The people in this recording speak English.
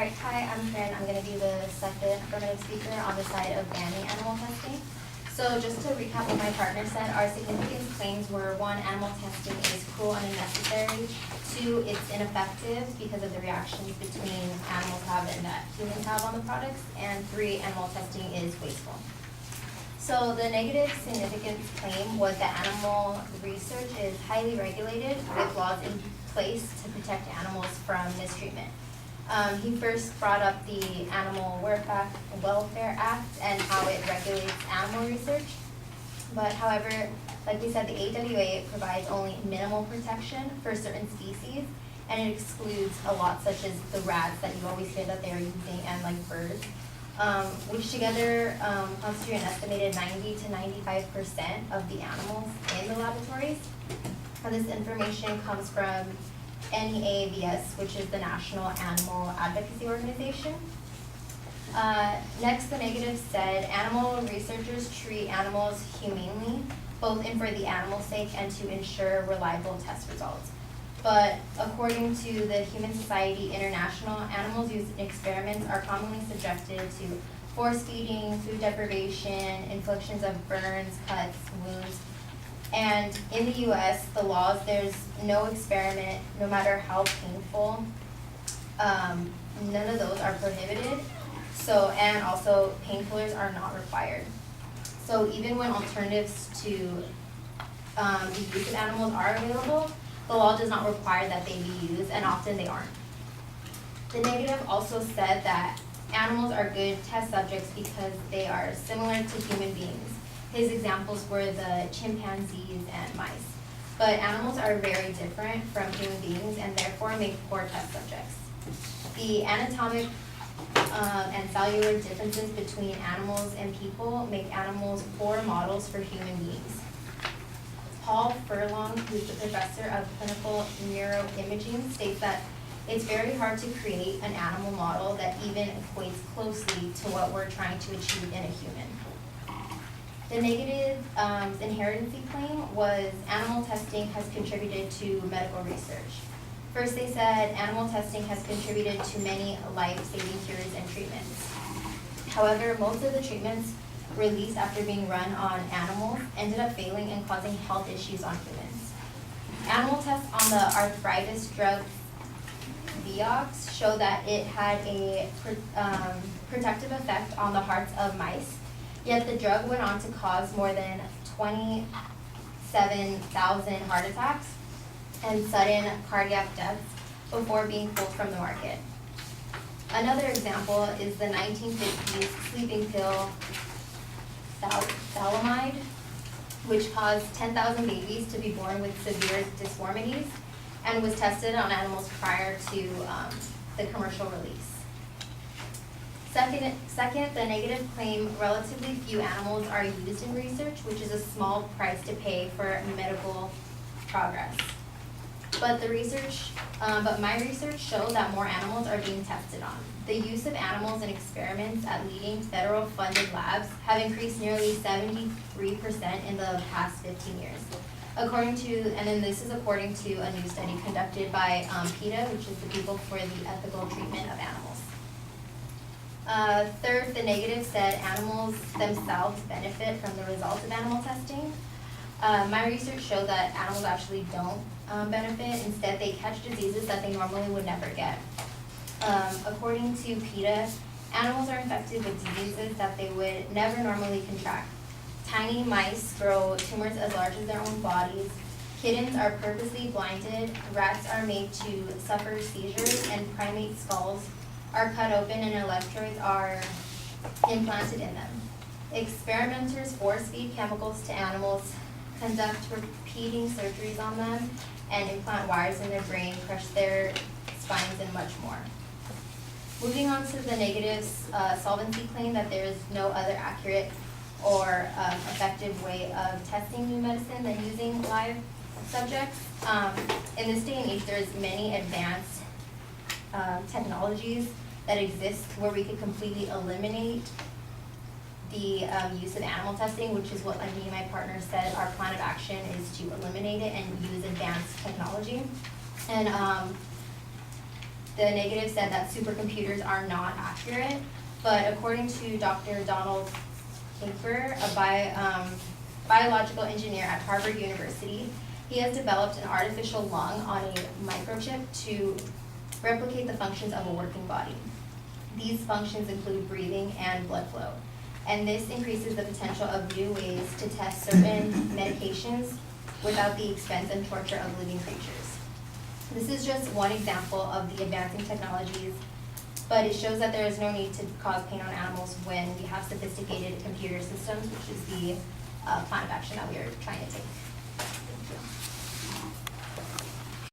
Alright, hi, I'm Corinne. I'm going to be the second affirmative speaker on the side of banning animal testing. So just to recap what my partner said, our significant claims were: 1, animal testing is cruel and unnecessary; 2, it's ineffective because of the reactions between animals have and that humans have on the products; and 3, animal testing is wasteful. So the negative significance claim was that animal research is highly regulated with laws in place to protect animals from mistreatment. He first brought up the Animal Welfare Act and how it regulates animal research. But however, like we said, the AWA provides only minimal protection for certain species, and it excludes a lot, such as the rats that you always hear that they are using, and like birds, which together constitute an estimated 90 to 95% of the animals in the laboratories. And this information comes from NEAVS, which is the National Animal Advocacy Organization. Next, the negative said animal researchers treat animals humanely, both for the animal's sake and to ensure reliable test results. But according to the Human Society International, animals used in experiments are commonly subjected to force feeding, food deprivation, inflictions of burns, cuts, wounds. And in the US, the laws, there's no experiment, no matter how painful, none of those are prohibited. So, and also painkillers are not required. So even when alternatives to the use of animals are available, the law does not require that they be used, and often they aren't. The negative also said that animals are good test subjects because they are similar to human beings. His examples were the chimpanzees and mice. But animals are very different from human beings and therefore make poor test subjects. The anatomic and cellular differences between animals and people make animals poor models for human beings. Paul Furlong, who's the professor of clinical neuroimaging, states that it's very hard to create an animal model that even equates closely to what we're trying to achieve in a human. The negative inherency claim was animal testing has contributed to medical research. First, they said animal testing has contributed to many life-saving cures and treatments. However, most of the treatments released after being run on animals ended up failing and causing health issues on humans. Animal tests on the arthritis drug Vioxx showed that it had a protective effect on the hearts of mice, yet the drug went on to cause more than 27,000 heart attacks and sudden cardiac deaths before being pulled from the market. Another example is the 1950s sleeping pill thalidomide, which caused 10,000 babies to be born with severe deformities and was tested on animals prior to the commercial release. Second, the negative claim relatively few animals are used in research, which is a small price to pay for medical progress. But my research showed that more animals are being tested on. The use of animals in experiments at leading federal funded labs have increased nearly 73% in the past 15 years. This is according to a new study conducted by PETA, which is the People for the Ethical Treatment of Animals. Third, the negative said animals themselves benefit from the results of animal testing. My research showed that animals actually don't benefit. Instead, they catch diseases that they normally would never get. According to PETA, animals are infected with diseases that they would never normally contract. Tiny mice grow tumors as large as their own bodies. Kittens are purposely blinded. Rats are made to suffer seizures, and primate skulls are cut open and electrodes are implanted in them. Experimenters force feed chemicals to animals, conduct repeating surgeries on them, and implant wires in their brain, crush their spines, and much more. Moving on to the negative solvency claim that there is no other accurate or effective way of testing new medicine than using live subjects. In this day and age, there's many advanced technologies that exist where we could completely eliminate the use of animal testing, which is what me and my partner said our plan of action is to eliminate it and use advanced technology. And the negative said that supercomputers are not accurate, but according to Dr. Donald Pinker, a biological engineer at Harvard University, he has developed an artificial lung on a microchip to replicate the functions of a working body. These functions include breathing and blood flow, and this increases the potential of new ways to test certain medications without the expense and torture of living creatures. This is just one example of the advancing technologies, but it shows that there is no need to cause pain on animals when we have sophisticated computer systems, which is the plan of action that we are trying to take.